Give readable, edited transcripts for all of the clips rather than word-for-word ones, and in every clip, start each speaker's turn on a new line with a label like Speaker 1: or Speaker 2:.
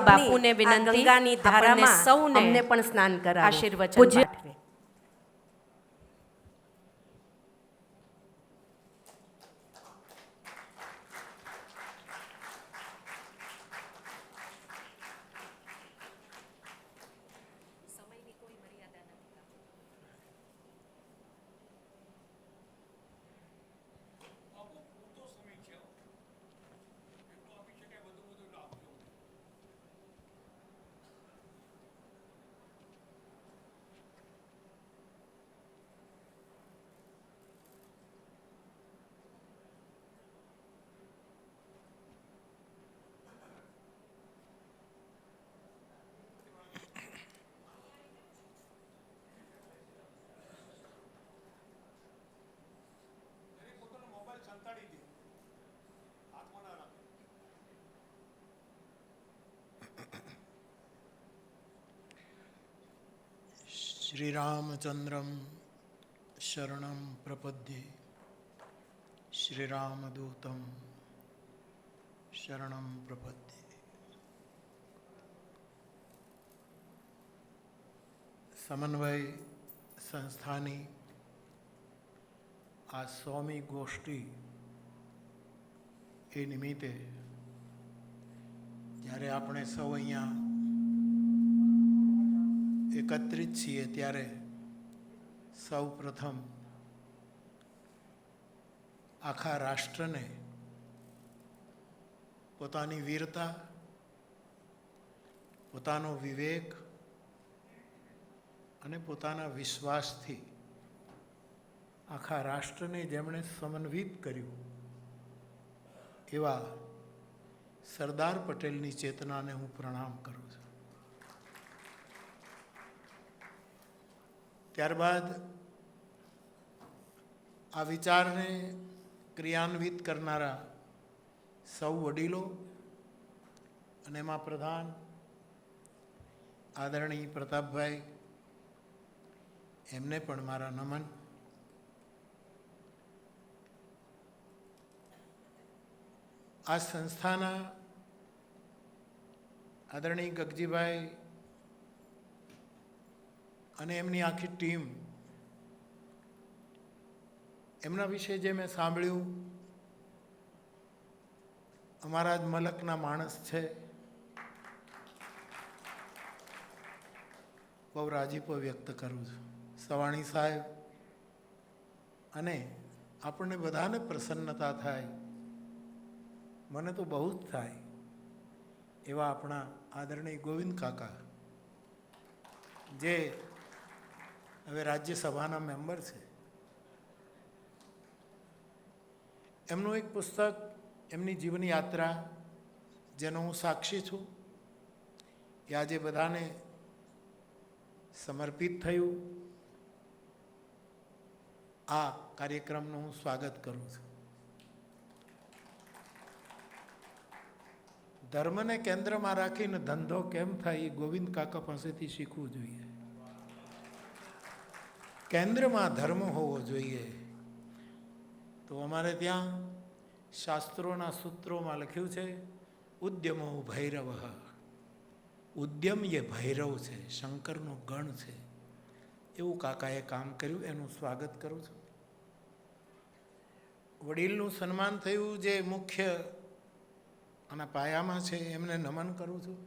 Speaker 1: બાપુને વિનંતી,
Speaker 2: ગંગાની ધારામાં
Speaker 1: સૌને
Speaker 2: અમને પણ સ્નાન કરાવો.
Speaker 1: આશીર્વચન
Speaker 2: પૂજ્ય
Speaker 1: પાઠવે.
Speaker 3: श्रीरामचंद्रम शरणं प्रपद्ये श्रीरामदूतं शरणं प्रपद्ये। समन्वय संस्थानी आ 100મી ગોષ્ઠી એ નિમિત્તે જ્યારે આપણે સૌ અહીંયા એકત્રિત છીએ ત્યારે સૌ પ્રથમ આખા રાષ્ટ્રને પોતાની વીરતા, પોતાનો વિવેક અને પોતાના વિશ્વાસથી આખા રાષ્ટ્રને જેમણે સમન્વિત કર્યું એવા સરદાર પટેલની ચેતનાને હું પ્રણામ કરું છું. ત્યારબાદ આ વિચારને ક્રિયાન્વિત કરનારા સૌ વડીલો અને એમાં પ્રધાન આદરણીય પ્રતાપભાઈ, એમને પણ મારા નમન. આ સંસ્થાના આદરણીય ગગજીભાઈ અને એમની આખી ટીમ, એમના વિશે જે મેં સાંભળ્યું, અમારા જ મલકના માણસ છે, બહુ રાજીપો વ્યક્ત કરું છું. સવાણી સાહેબ, અને આપણને બધાને પ્રસન્નતા થાય, મને તો બહુ જ થાય, એવા આપણા આદરણીય ગોવિંદ કાકા, જે હવે રાજ્યસભાના મેમ્બર છે. એમનું એક પુસ્તક, એમની જીવન યાત્રા, જેનો હું સાક્ષી છું, એ આજે બધાને સમર્પિત થયું. આ કાર્યક્રમનું હું સ્વાગત કરું છું. ધર્મને કેન્દ્રમાં રાખીને ધંધો કેમ થાય એ ગોવિંદ કાકા પાસેથી શીખવું જોઈએ. કેન્દ્રમાં ધર્મ હોવો જોઈએ. તો અમારે ત્યાં શાસ્ત્રોના સૂત્રોમાં લખ્યું છે, ઉદ્યમો ભૈરવ. ઉદ્યમ એ ભૈરવ છે, શંકરનો ગણ છે. એવું કાકાએ કામ કર્યું, એનું સ્વાગત કરું છું. વડીલનું સન્માન થયું, જે મુખ્ય અને પાયામાં છે, એમને નમન કરું છું.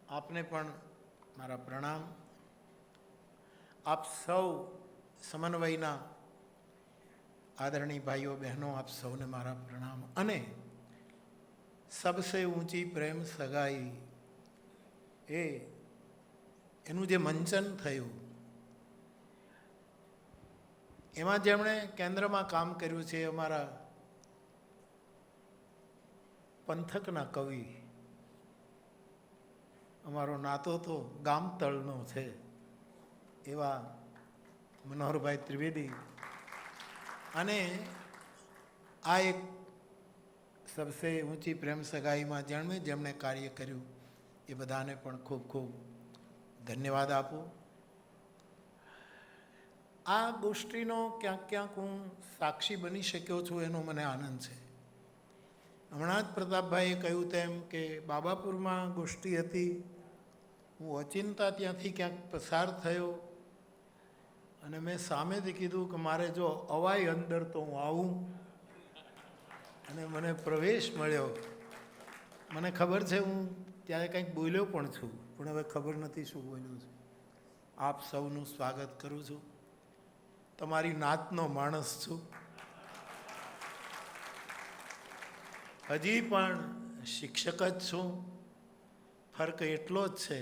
Speaker 3: આપને પણ મારા પ્રણામ. આપ સૌ સમન્વયના આદરણીય ભાઈઓ બહેનો, આપ સૌને મારા પ્રણામ. અને સબસે ઊંચી પ્રેમ સગાઈ, એનું જે મંચન થયું, એમાં જેમણે કેન્દ્રમાં કામ કર્યું છે અમારા પંથકના કવિ, અમારો નાતો તો ગામતળનો છે, એવા મનોહરભાઈ ત્રિવેદી, અને આ એક સબસે ઊંચી પ્રેમ સગાઈમાં જેમણે કાર્ય કર્યું, એ બધાને પણ ખૂબ ખૂબ ધન્યવાદ આપું. આ ગોષ્ઠીનો ક્યાંક ક્યાંક હું સાક્ષી બની શક્યો છું, એનો મને આનંદ છે. હમણાં જ પ્રતાપભાઈએ કહ્યું તેમ કે બાબાપુરમાં ગોષ્ઠી હતી, હું અચિંતા ત્યાંથી ક્યાંક પસાર થયો અને મેં સામેથી કીધું કે મારે જો અવાય અંદર તો હું આવું, અને મને પ્રવેશ મળ્યો. મને ખબર છે હું ત્યારે કંઈક બોલ્યો પણ છું, પણ હવે ખબર નથી શું બોલ્યો છું. આપ સૌનું સ્વાગત કરું છું. તમારી નાતનો માણસ છું. હજી પણ શિક્ષક જ છું. ફરક એટલો જ છે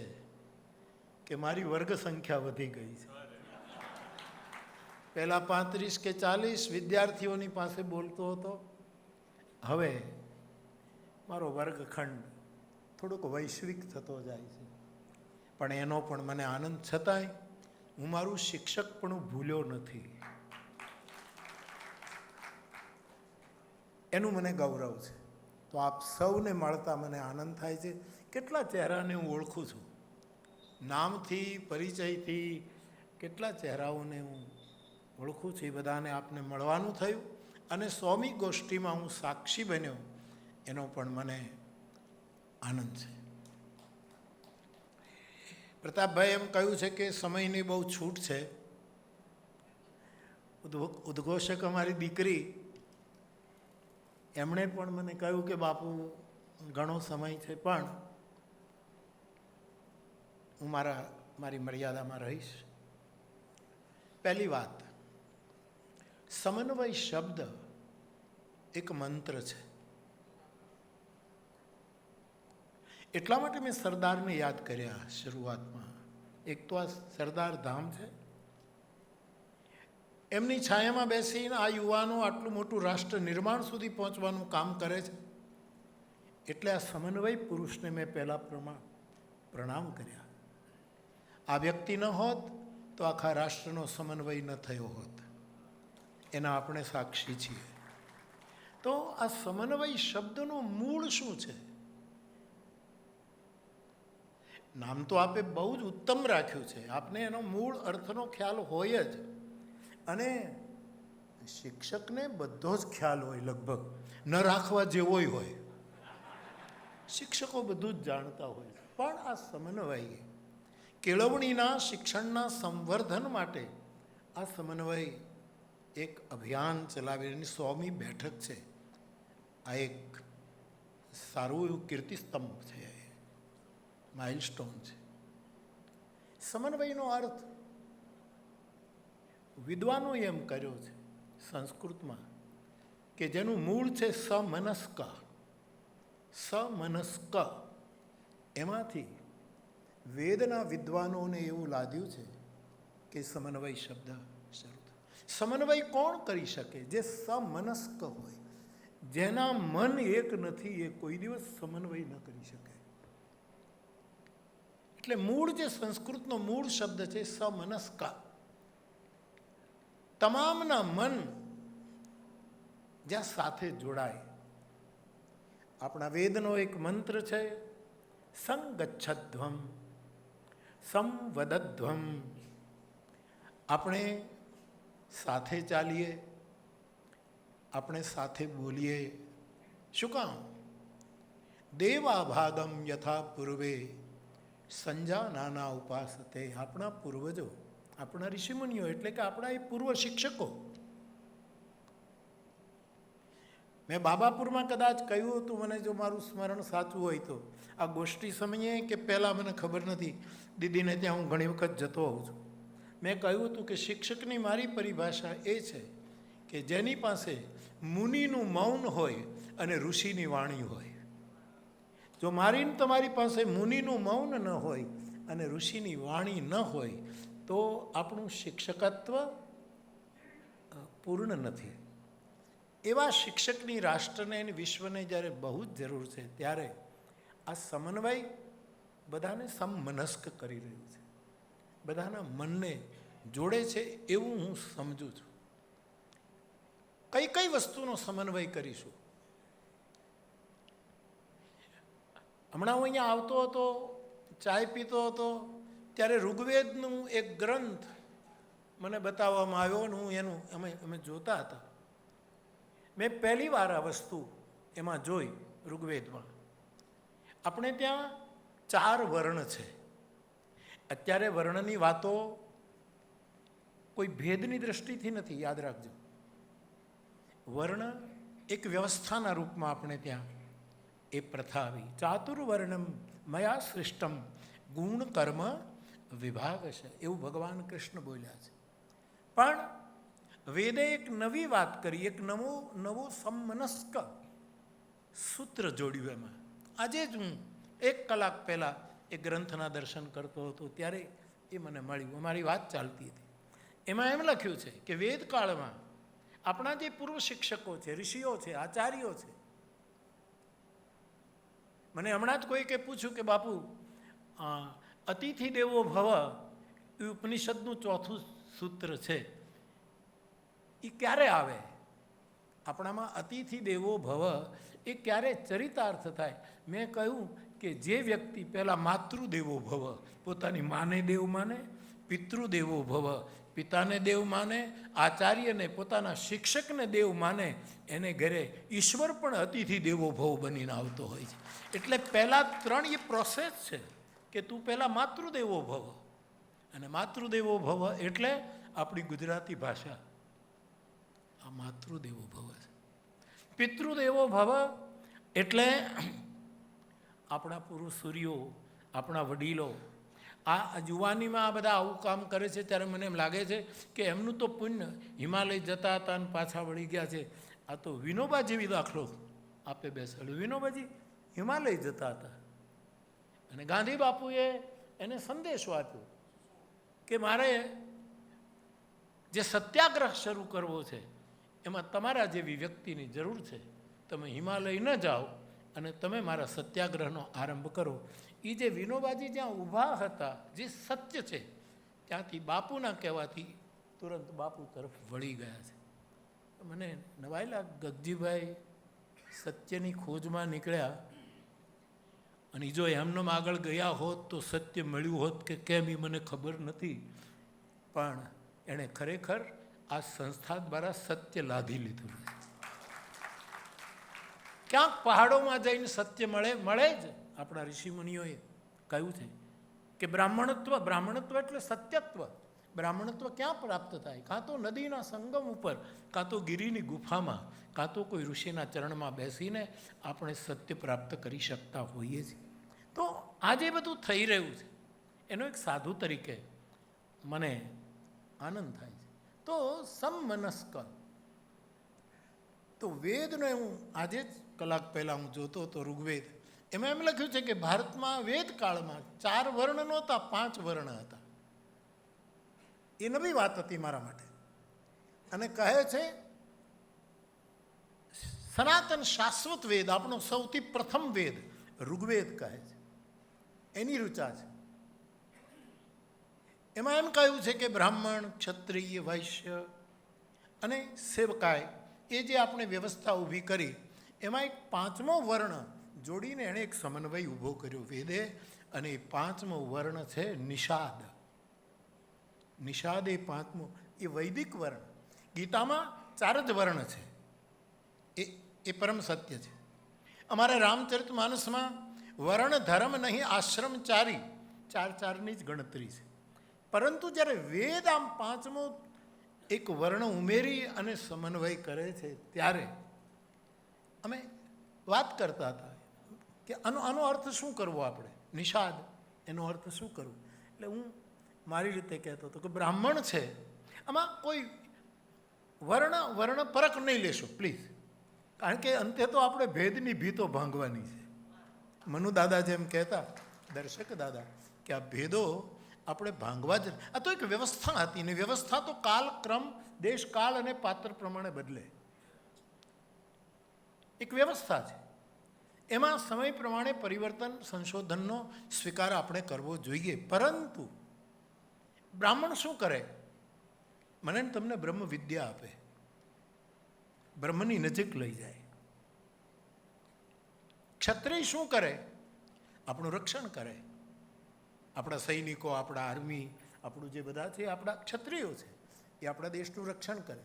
Speaker 3: કે મારી વર્ગ સંખ્યા વધી ગઈ છે. પહેલાં 35 કે 40 વિદ્યાર્થીઓની પાસે બોલતો હતો, હવે મારો વર્ગખંડ થોડોક વૈશ્વિક થતો જાય છે. પણ એનો પણ મને આનંદ, છતાંય હું મારું શિક્ષક પણ ભૂલ્યો નથી. એનું મને ગૌરવ છે. તો આપ સૌને મળતા મને આનંદ થાય છે. કેટલા ચહેરાને હું ઓળખું છું, નામથી, પરિચયથી કેટલા ચહેરાઓને હું ઓળખું છું. એ બધાને આપને મળવાનું થયું અને 100મી ગોષ્ઠીમાં હું સાક્ષી બન્યો, એનો પણ મને આનંદ છે. પ્રતાપભાઈ એમ કહ્યું છે કે સમયની બહુ છૂટ છે. ઉદ્ઘોષક અમારી દીકરી, એમણે પણ મને કહ્યું કે બાપુ ઘણો સમય છે, પણ હું મારી મર્યાદામાં રહીશ. પહેલી વાત, સમન્વય શબ્દ એક મંત્ર છે. એટલા માટે મેં સરદારને યાદ કર્યા શરૂઆતમાં. એક તો આ સરદાર ધામ છે, એમની છાયામાં બેસીને આ યુવાનો આટલું મોટું રાષ્ટ્ર નિર્માણ સુધી પહોંચવાનું કામ કરે છે. એટલે આ સમન્વય પુરુષને મેં પહેલાં પ્રણામ કર્યા. આ વ્યક્તિ ન હોત તો આખા રાષ્ટ્રનો સમન્વય ન થયો હોત. એના આપણે સાક્ષી છીએ. તો આ સમન્વય શબ્દનું મૂળ શું છે? નામ તો આપે બહુ જ ઉત્તમ રાખ્યું છે. આપને એનો મૂળ અર્થનો ખ્યાલ હોય જ, અને શિક્ષકને બધો જ ખ્યાલ હોય, લગભગ ન રાખવા જેવોય હોય. શિક્ષકો બધું જ જાણતા હોય. પણ આ સમન્વય કેળવણીના શિક્ષણના સંવર્ધન માટે આ સમન્વય એક અભિયાન ચલાવી, એની 100મી બેઠક છે. આ એક સારું એવું કીર્તિસ્તંભ છે, માઇલસ્ટોન છે. સમન્વયનો અર્થ વિદ્વાનોએ એમ કર્યો છે સંસ્કૃતમાં કે જેનું મૂળ છે સમનસ્ક. સમનસ્ક એમાંથી વેદના વિદ્વાનોને એવું લાદ્યું છે કે સમન્વય શબ્દ શરૂ થાય. સમન્વય કોણ કરી શકે? જે સમનસ્ક હોય, જેના મન એક નથી, એ કોઈ દિવસ સમન્વય ન કરી શકે. એટલે મૂળ જે સંસ્કૃતનો મૂળ શબ્દ છે સમનસ્ક. તમામના મન જ્યાં સાથે જોડાય. આપણા વેદનો એક મંત્ર છે, સંગચ્છધ્વમ સંવદધ્વમ. આપણે સાથે ચાલીએ, આપણે સાથે બોલીએ. શું કામ? દેવા ભાગમ યથા પૂર્વે સંજાનાના ઉપાસતે. આપણા પૂર્વજો, આપણા ઋષિમુનિઓ, એટલે કે આપણા એ પૂર્વ શિક્ષકો. મેં બાબાપુરમાં કદાચ કહ્યું હતું, મને જો મારું સ્મરણ સાચું હોય તો, આ ગોષ્ઠી સમયે કે પહેલાં મને ખબર નથી, દીદીને ત્યાં હું ઘણી વખત જતો હોઉં છું. મેં કહ્યું હતું કે શિક્ષકની મારી પરિભાષા એ છે કે જેની પાસે મુનિનું મૌન હોય અને ઋષિની વાણી હોય. જો મારી તમારી પાસે મુનિનું મૌન ન હોય અને ઋષિની વાણી ન હોય તો આપણું શિક્ષકત્વ પૂર્ણ નથી. એવા શિક્ષકની રાષ્ટ્રને અને વિશ્વને જ્યારે બહુ જ જરૂર છે, ત્યારે આ સમન્વય બધાને સમમનસ્ક કરી રહ્યું છે, બધાના મનને જોડે છે, એવું હું સમજું છું. કઈ કઈ વસ્તુનો સમન્વય કરીશું? હમણાં હું અહીંયા આવતો હતો, ચાય પીતો હતો, ત્યારે ઋગ્વેદનું એક ગ્રંથ મને બતાવવામાં આવ્યો અને હું અમે જોતા હતા. મેં પહેલી વાર આ વસ્તુ એમાં જોઈ ઋગ્વેદમાં આપણે ત્યાં 4 વર્ણ છે. અત્યારે વર્ણની વાતો કોઈ ભેદની દ્રષ્ટિથી નથી, યાદ રાખજો. વર્ણ એક વ્યવસ્થાના રૂપમાં આપણે ત્યાં એ પ્રથા આવી. ચાતુર્વર્ણમ મયા સૃષ્ટમ ગુણ કર્મ વિભાગ છે, એવું ભગવાન કૃષ્ણ બોલ્યા છે. પણ વેદે એક નવી વાત કરી, એક નવો સમમનસ્ક સૂત્ર જોડ્યું એમાં. આજે જ હું 1 કલાક પહેલાં એ ગ્રંથના દર્શન કરતો હતો ત્યારે એ મને મળ્યું, અમારી વાત ચાલતી હતી. એમાં એમ લખ્યું છે કે વેદકાળમાં આપણા જે પૂર્વ શિક્ષકો છે, ઋષિઓ છે, આચાર્યો છે, મને હમણાં જ કોઈકે પૂછ્યું કે બાપુ અતિથિ દેવો ભવ એ ઉપનિષદનું 4થું સૂત્ર છે, એ ક્યારે આવે? આપણામાં અતિથિ દેવો ભવ એ ક્યારે ચરિતાર્થ થાય? મેં કહ્યું કે જે વ્યક્તિ પહેલાં માતૃદેવો ભવ, પોતાની માને દેવ માને, પિતૃદેવો ભવ, પિતાને દેવ માને, આચાર્યને પોતાના શિક્ષકને દેવ માને, એને ઘરે ઈશ્વર પણ અતિથિ દેવો ભવ બનીને આવતો હોય છે. એટલે પહેલાં 3 એ પ્રોસેસ છે કે તું પહેલાં માતૃદેવો ભવ, અને માતૃદેવો ભવ એટલે આપણી ગુજરાતી ભાષા આ માતૃદેવો ભવ છે. પિતૃદેવો ભવ એટલે આપણા પૂર્વસૂરીઓ, આપણા વડીલો. આ જુવાનીમાં આ બધા આવું કામ કરે છે ત્યારે મને એમ લાગે છે કે એમનું તો પુણ્ય, હિમાલય જતા હતા અને પાછા વળી ગયા છે. આ તો વિનોબા જેવી દાખલો આપે બેસાડ્યો. વિનોબાજી હિમાલય જતા હતા અને ગાંધી બાપુએ એને સંદેશો આપ્યો કે મારે જે સત્યાગ્રહ શરૂ કરવો છે એમાં તમારા જેવી વ્યક્તિની જરૂર છે. તમે હિમાલય ન જાઓ અને તમે મારા સત્યાગ્રહનો આરંભ કરો. એ જે વિનોબાજી જ્યાં ઊભા હતા, જે સત્ય છે, ત્યાંથી બાપુના કહેવાથી તુરંત બાપુ તરફ વળી ગયા છે. મને નવાઈ લાગ, ગગજીભાઈ સત્યની ખોજમાં નીકળ્યા અને જો એમનેમ આગળ ગયા હોત તો સત્ય મળ્યું હોત કે કેમ એ મને ખબર નથી, પણ એણે ખરેખર આ સંસ્થા દ્વારા સત્ય લાધી લીધું. ક્યાંક પહાડોમાં જઈને સત્ય મળે જ. આપણા ઋષિમુનિઓએ કહ્યું છે કે બ્રાહ્મણત્વ એટલે સત્યત્વ. બ્રાહ્મણત્વ ક્યાં પ્રાપ્ત થાય? કાં તો નદીના સંગમ ઉપર, કાં તો ગિરિની ગુફામાં, કાં તો કોઈ ઋષિના ચરણમાં બેસીને આપણે સત્ય પ્રાપ્ત કરી શકતા હોઈએ છીએ. તો આ જે બધું થઈ રહ્યું છે એનો એક સાધુ તરીકે મને આનંદ થાય છે. તો સમમનસ્ક, તો વેદને હું આજે જ કલાક પહેલાં હું જોતો હતો ઋગ્વેદ, એમાં એમ લખ્યું છે કે ભારતમાં વેદકાળમાં 4 વર્ણ નહોતા, 5 વર્ણ હતા. એ નવી વાત હતી મારા માટે. અને કહે છે સનાતન શાશ્વત વેદ, આપણો સૌથી પ્રથમ વેદ ઋગ્વેદ કહે છે, એની ઋચા છે. એમાં એમ કહ્યું છે કે બ્રાહ્મણ, ક્ષત્રિય, વૈશ્ય અને સેવકાય, એ જે આપણે વ્યવસ્થા ઊભી કરી એમાં એક 5મો વર્ણ જોડીને એણે એક સમન્વય ઊભો કર્યો વેદે, અને એ 5મો વર્ણ છે નિષાદ. નિષાદ એ 5મો, એ વૈદિક વર્ણ. ગીતામાં 4 જ વર્ણ છે, એ પરમ સત્ય છે. અમારા રામચરિતમાનસમાં વર્ણ ધર્મ નહીં આશ્રમ 4 જ ગણતરી છે. પરંતુ જ્યારે વેદ આમ 5મો એક વર્ણ ઉમેરી અને સમન્વય કરે છે ત્યારે અમે વાત કરતા હતા કે આનો અર્થ શું કરવો આપણે? નિષાદ, એનો અર્થ શું કરવો? એટલે હું મારી રીતે કહેતો હતો કે બ્રાહ્મણ છે, આમાં કોઈ વર્ણ પરક નહીં લેશો પ્લીઝ, કારણ કે અંતે તો આપણે ભેદની ભીતો ભાંગવાની છે. મનુ દાદા જેમ કહેતા, દર્શક દાદા, કે આ ભેદો આપણે ભાંગવા જ. આ તો એક વ્યવસ્થા હતી ને વ્યવસ્થા તો કાલ, ક્રમ, દેશ, કાળ અને પાત્ર પ્રમાણે બદલે. એક વ્યવસ્થા છે, એમાં સમય પ્રમાણે પરિવર્તન, સંશોધનનો સ્વીકાર આપણે કરવો જોઈએ. પરંતુ બ્રાહ્મણ શું કરે? મને તમને બ્રહ્મ વિદ્યા આપે, બ્રહ્મની નજીક લઈ જાય. ક્ષત્રિય શું કરે? આપણું રક્ષણ કરે. આપણા સૈનિકો, આપણા આર્મી, આપણું જે બધા છે આપણા ક્ષત્રિયો છે, એ આપણા દેશનું રક્ષણ કરે.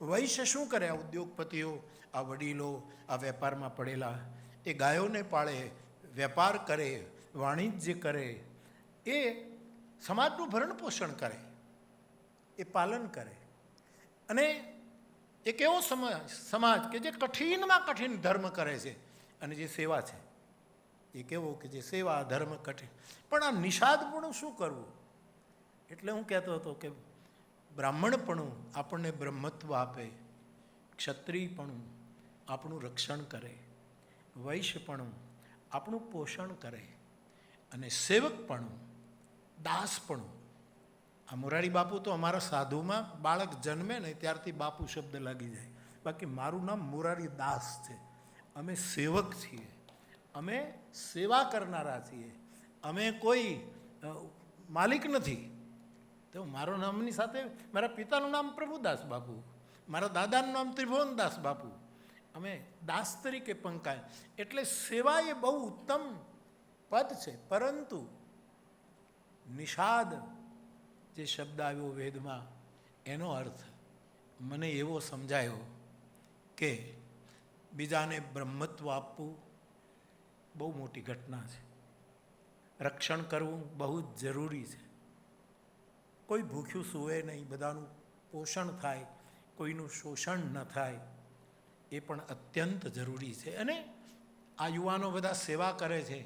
Speaker 3: વૈશ્ય શું કરે? આ ઉદ્યોગપતિઓ, આ વડીલો, આ વેપારમાં પડેલા, એ ગાયોને પાળે, વેપાર કરે, વાણિજ્ય કરે, એ સમાજનું ભરણ પોષણ કરે, એ પાલન કરે. અને એક એવો સમાજ કે જે કઠિનમાં કઠિન ધર્મ કરે છે, અને જે સેવા છે એ કેવો કે જે સેવા ધર્મ કઠિન. પણ આ નિષાદપણું શું કરવું? એટલે હું કહેતો હતો કે બ્રાહ્મણપણું આપણને બ્રહ્મત્વ આપે, ક્ષત્રિયપણું આપણું રક્ષણ કરે, વૈશ્યપણું આપણું પોષણ કરે, અને સેવકપણું, દાસપણું. આ મોરારી બાપુ તો અમારા સાધુમાં બાળક જન્મે ને ત્યારથી બાપુ શબ્દ લાગી જાય. બાકી મારું નામ મોરારી દાસ છે. અમે સેવક છીએ, અમે સેવા કરનારા છીએ, અમે કોઈ માલિક નથી. તો મારું નામની સાથે મારા પિતાનું નામ પ્રભુદાસ બાપુ, મારા દાદાનું નામ ત્રિભુવનદાસ બાપુ. અમે દાસ તરીકે પંકાય. એટલે સેવા એ બહુ ઉત્તમ પદ છે. પરંતુ નિષાદ જે શબ્દ આવ્યો વેદમાં, એનો અર્થ મને એવો સમજાયો કે બીજાને બ્રહ્મત્વ આપવું બહુ મોટી ઘટના છે. રક્ષણ કરવું બહુ જ જરૂરી છે. કોઈ ભૂખ્યું સૂવે નહીં, બધાનું પોષણ થાય, કોઈનું શોષણ ન થાય, એ પણ અત્યંત જરૂરી છે. અને આ યુવાનો બધા સેવા કરે છે,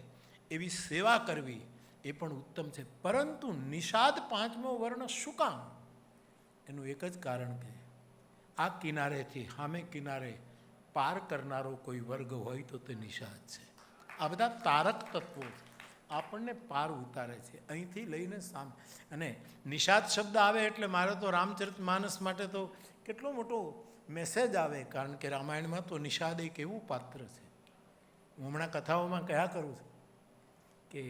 Speaker 3: એવી સેવા કરવી એ પણ ઉત્તમ છે. પરંતુ નિષાદ પાંચમો વર્ણ શું કામ? એનું એક જ કારણ કે આ કિનારેથી સામે કિનારે પાર કરનારો કોઈ વર્ગ હોય તો તે નિષાદ છે. આ બધા તારક તત્વો આપણને પાર ઉતારે છે, અહીંથી લઈને સામે. અને નિષાદ શબ્દ આવે એટલે મારે તો રામચરિતમાનસ માટે તો કેટલો મોટો મેસેજ આવે. કારણ કે રામાયણમાં તો નિષાદ એક એવું પાત્ર છે. હું હમણાં કથાઓમાં કહ્યા કરું છું કે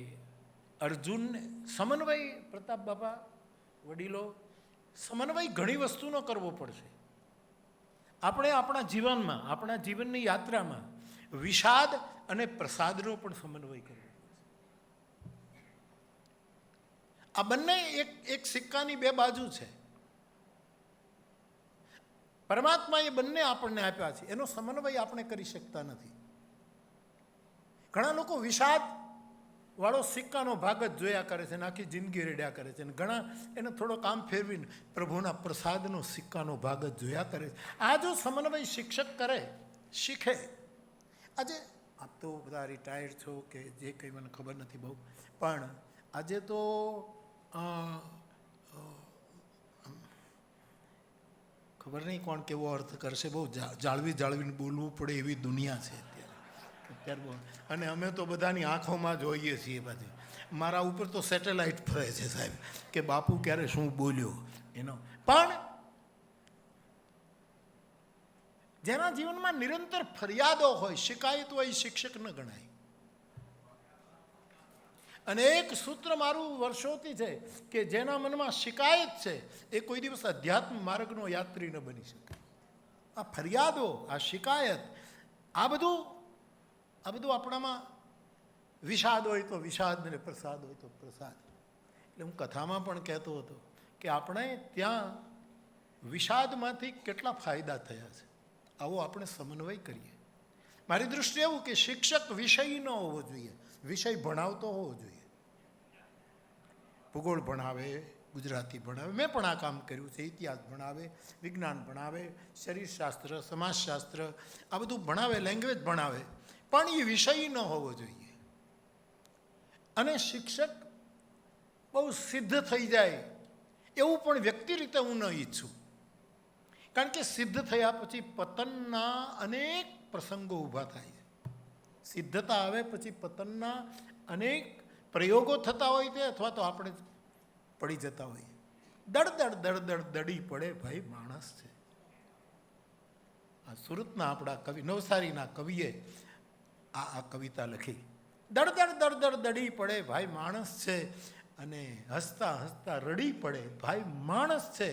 Speaker 3: અર્જુનને સમન્વય, પ્રતાપ બાપા વડીલો, સમન્વય ઘણી વસ્તુનો કરવો પડશે. આપણે આપણા જીવનમાં, આપણા જીવનની યાત્રામાં વિષાદ અને પ્રસાદનો પણ સમન્વય કરવો પડશે. આ બંને એક સિક્કાની બે બાજુ છે. પરમાત્માએ બંને આપણને આપ્યા છે, એનો સમન્વય આપણે કરી શકતા નથી. ઘણા લોકો વિષાદ વાળો સિક્કાનો ભાગ જ જોયા કરે છે, આખી જિંદગી રેડ્યા કરે છે. અને ઘણા એને થોડો કામ ફેરવીને પ્રભુના પ્રસાદનો સિક્કાનો ભાગ જ જોયા કરે છે. આ જો સમન્વય શિક્ષક કરે, શીખે. આજે આપ તો બધા રિટાયર્ડ છો કે જે કંઈ મને ખબર નથી બહુ, પણ આજે તો ખબર નહીં કોણ કેવો અર્થ કરશે, બહુ જાળવીને બોલવું પડે એવી દુનિયા છે અત્યારે. અને અમે તો બધાની આંખોમાં જોઈએ છીએ. પાછી મારા ઉપર તો સેટેલાઇટ ફરે છે સાહેબ, કે બાપુ ક્યારે શું બોલ્યો એનો. પણ જેના જીવનમાં નિરંતર ફરિયાદો હોય, શિકાયત હોય, શિક્ષક ન ગણાય. અને એક સૂત્ર મારું વર્ષોથી છે કે જેના મનમાં શિકાયત છે એ કોઈ દિવસ અધ્યાત્મ માર્ગનો યાત્રી ન બની શકે. આ ફરિયાદો, આ શિકાયત, આ બધું આપણામાં વિષાદ હોય તો વિષાદ, ને પ્રસાદ હોય તો પ્રસાદ. એટલે હું કથામાં પણ કહેતો હતો કે આપણે ત્યાં વિષાદમાંથી કેટલા ફાયદા થયા છે, આવો આપણે સમન્વય કરીએ. મારી દૃષ્ટિએ એવું કે શિક્ષક વિષય ન હોવો જોઈએ, વિષય ભણાવતો હોવો જોઈએ. ભૂગોળ ભણાવે, ગુજરાતી ભણાવે, મેં પણ આ કામ કર્યું છે. ઇતિહાસ ભણાવે, વિજ્ઞાન ભણાવે, શરીરશાસ્ત્ર, સમાજશાસ્ત્ર, આ બધું ભણાવે, લેંગ્વેજ ભણાવે, પણ એ વિષય ન હોવો જોઈએ. અને શિક્ષક બહુ સિદ્ધ થઈ જાય એવું પણ વ્યક્તિ રીતે હું ન ઈચ્છું. કારણ કે સિદ્ધ થયા પછી પતનના અનેક પ્રસંગો ઊભા થાય છે. સિદ્ધતા આવે પછી પતનના અનેક પ્રયોગો થતા હોય છે, અથવા તો આપણે પડી જતા હોઈએ. દડી પડે ભાઈ માણસ છે. આ સુરતના આપણા કવિ, નવસારીના કવિએ આ કવિતા લખી. દડી પડે ભાઈ માણસ છે, અને હસતા હસતા રડી પડે ભાઈ માણસ છે,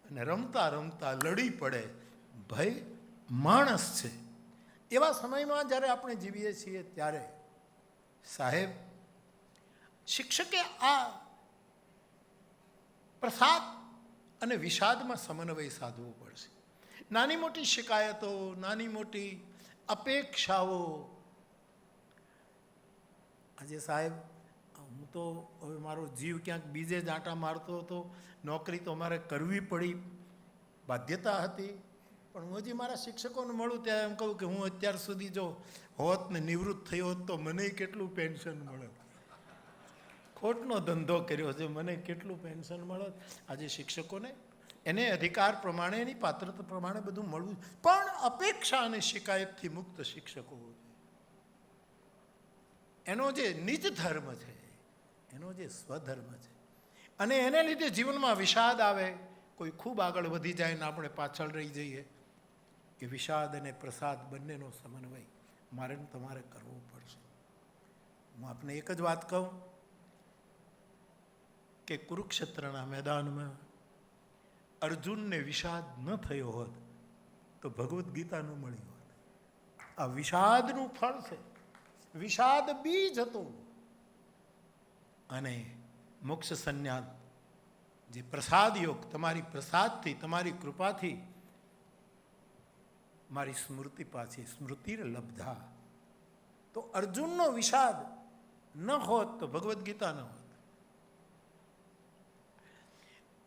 Speaker 3: અને રમતા રમતા લડી પડે ભાઈ માણસ છે. એવા સમયમાં જ્યારે આપણે જીવીએ છીએ ત્યારે સાહેબ શિક્ષકે આ પ્રસાદ અને વિષાદમાં સમન્વય સાધવો પડશે. નાની મોટી શિકાયતો, નાની મોટી અપેક્ષાઓ. આજે સાહેબ, હું તો હવે મારો જીવ ક્યાંક બીજે જ આંટા મારતો હતો. નોકરી તો મારે કરવી પડી, બાધ્યતા હતી. પણ હું હજી મારા શિક્ષકોને મળું ત્યાં એમ કહું કે હું અત્યાર સુધી જો હોત ને નિવૃત્ત થયો હોત તો મને કેટલું પેન્શન મળે. ખોટનો ધંધો કર્યો છે, મને કેટલું પેન્શન મળે. આજે શિક્ષકોને એને અધિકાર પ્રમાણે, એની પાત્રતા પ્રમાણે બધું મળવું, પણ અપેક્ષા અને શિકાયતથી મુક્ત શિક્ષકો. એનો જે નિજ ધર્મ છે, એનો જે સ્વધર્મ છે, અને એને લીધે જીવનમાં વિષાદ આવે, કોઈ ખૂબ આગળ વધી જાય ને આપણે પાછળ રહી જઈએ, એ વિષાદ અને પ્રસાદ બંનેનો સમન્વય મારે ને તમારે કરવો પડશે. હું આપને એક જ વાત કહું કે કુરુક્ષેત્રના મેદાનમાં અર્જુનને વિષાદ ન થયો હોત તો ભગવદ્ ગીતા ન મળી હોત. આ વિષાદનું ફળ છે, વિષાદ બીજ હતું. અને મોક્ષ સંન્યાસ જે પ્રસાદ યોગ, તમારી પ્રસાદથી, તમારી કૃપાથી મારી સ્મૃતિ પાછી, સ્મૃતિ લબ્ધા. તો અર્જુનનો વિષાદ ન હોત તો ભગવદ્ ગીતા ન હોત.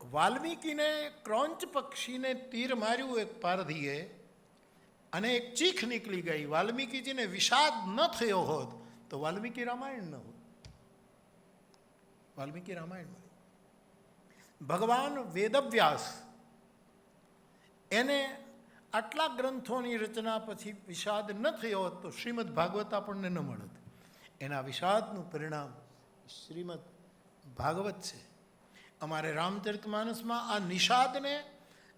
Speaker 3: વાલ્મીકીને ક્રોંચ પક્ષીને તીર માર્યું એક પારધીએ અને એક ચીખ નીકળી ગઈ. વાલ્મીકીજીને વિષાદ ન થયો હોત તો વાલ્મીકી રામાયણ ન હોત. વાલ્મીકી રામાયણ મળી. ભગવાન વેદવ્યાસ, એને આટલા ગ્રંથોની રચના પછી વિષાદ ન થયો હોત તો શ્રીમદ ભાગવત આપણને ન મળત. એના વિષાદનું પરિણામ શ્રીમદ ભાગવત છે. અમારે રામચરિતમાનસમાં આ નિષાદને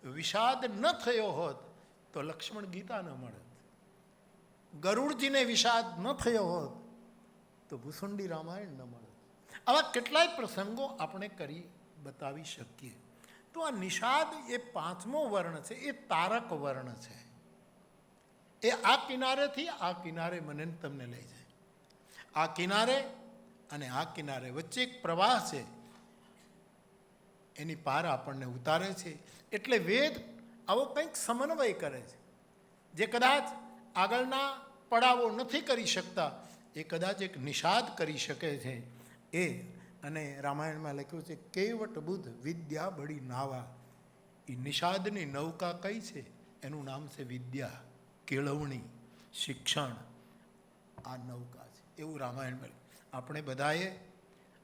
Speaker 3: વિષાદ ન થયો હોત તો લક્ષ્મણ ગીતા ન મળત. ગરુડજીને વિષાદ ન થયો હોત તો ભૂસુંડી રામાયણ ન મળત. આવા કેટલાય પ્રસંગો આપણે કરી બતાવી શકીએ. તો આ નિષાદ એ પાંચમો વર્ણ છે, એ તારક વર્ણ છે. એ આ કિનારેથી આ કિનારે મને તમને લઈ જાય. આ કિનારે અને આ કિનારે વચ્ચે એક પ્રવાહ છે, એની પાર આપણને ઉતારે છે. એટલે વેદ આવો કંઈક સમન્વય કરે છે. જે કદાચ આગળના પડાવો નથી કરી શકતા, એ કદાચ એક નિષાદ કરી શકે છે. એ અને રામાયણમાં લખ્યું છે, કેવટ બુદ્ધ વિદ્યા બળી નાવા. એ નિષાદની નૌકા કઈ છે? એનું નામ છે વિદ્યા, કેળવણી, શિક્ષણ. આ નૌકા છે એવું રામાયણમાં. આપણે બધાએ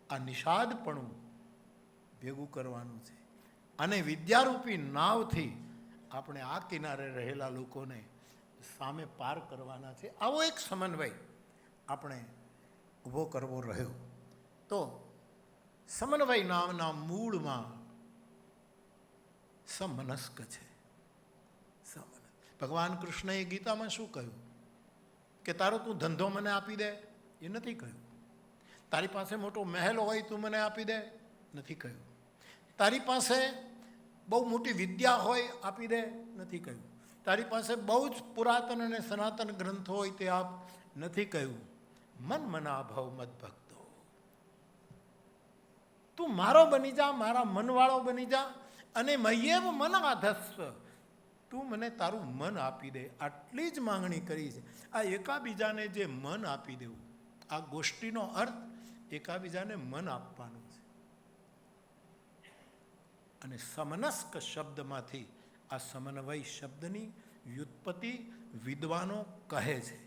Speaker 3: આ નિષાદપણું ભેગું કરવાનું છે અને વિદ્યારૂપી નાવથી આપણે આ કિનારે રહેલા લોકોને સામે પાર કરવાના છે. આવો એક સમન્વય આપણે ઊભો કરવો રહ્યો. તો સમન્વય નામના મૂળમાં સમનસ્ક છે. ભગવાન કૃષ્ણએ ગીતામાં શું કહ્યું? કે તારો તું ધંધો મને આપી દે, એ નથી કહ્યું. તારી પાસે મોટો મહેલ હોય તું મને આપી દે, નથી કહ્યું. તારી પાસે બહુ મોટી વિદ્યા હોય આપી દે, નથી કહ્યું. તારી પાસે બહુ જ પુરાતન અને સનાતન ગ્રંથો હોય તે આપ, નથી કહ્યું. મન મના ભવ મદ ભક્તો, તું મારો બની જા, મારા મનવાળો બની જા. અને મય્યેવ મન આધસ્વ, તું મને તારું મન આપી દે. આટલી જ માંગણી કરી છે. આ એકાબીજાને જે મન આપી દેવું, આ ગોષ્ઠીનો અર્થ એકાબીજાને મન આપવાનું છે. અને સમનસ્ક શબ્દમાંથી આ સમન્વય શબ્દની વ્યુત્પત્તિ વિદ્વાનો કહે છે.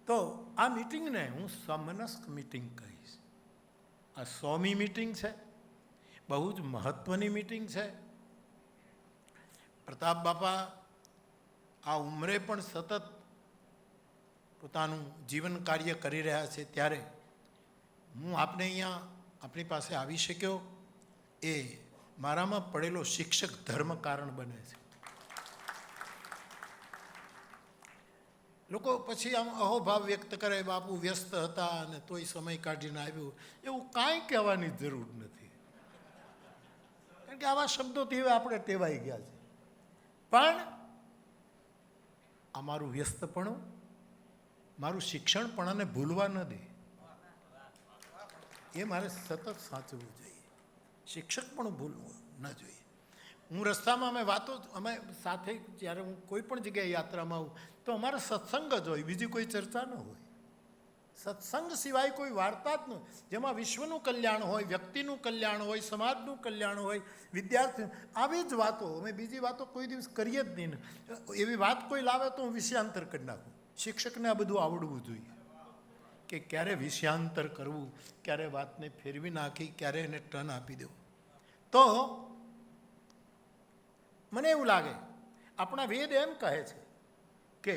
Speaker 3: તો આ મીટિંગને હું સમનસ્ક મીટિંગ કહીશ. આ 100મી મીટિંગ છે, બહુ જ મહત્વની મીટિંગ છે. પ્રતાપ બાપા આ ઉંમરે પણ સતત પોતાનું જીવન કાર્ય કરી રહ્યા છે, ત્યારે હું આપને અહીંયા આપણી પાસે આવી શક્યો, એ મારામાં પડેલો શિક્ષક ધર્મ કારણ બને છે. લોકો પછી આમ અહોભાવ વ્યક્ત કરે, બાપુ વ્યસ્ત હતા અને તોય સમય કાઢીને આવ્યું. એવું કાંઈ કહેવાની જરૂર નથી, કારણ કે આવા શબ્દોથી હવે આપણે ટેવાઈ ગયા છે. પણ આ મારું વ્યસ્તપણું, મારું શિક્ષણપણાને ભૂલવા ન દે. એ મારે સતત સાચવવું જોઈએ. શિક્ષક પણ ભૂલવું ન જોઈએ. હું રસ્તામાં અમે સાથે જ્યારે હું કોઈ પણ જગ્યાએ યાત્રામાં આવું તો અમારે સત્સંગ જ હોય, બીજી કોઈ ચર્ચા ન હોય. સત્સંગ સિવાય કોઈ વાર્તા જ નહીં, જેમાં વિશ્વનું કલ્યાણ હોય, વ્યક્તિનું કલ્યાણ હોય, સમાજનું કલ્યાણ હોય, વિદ્યાર્થી, આવી જ વાતો. અમે બીજી વાતો કોઈ દિવસ કરીએ જ નહીં. એવી વાત કોઈ લાવે તો હું વિષયાંતર કરી નાખું. શિક્ષકને આ બધું આવડવું જોઈએ કે ક્યારે વિષયાંતર કરવું, ક્યારે વાતને ફેરવી નાખી, ક્યારે એને ટર્ન આપી દેવું. તો મને એવું લાગે આપણા વેદ એમ કહે છે કે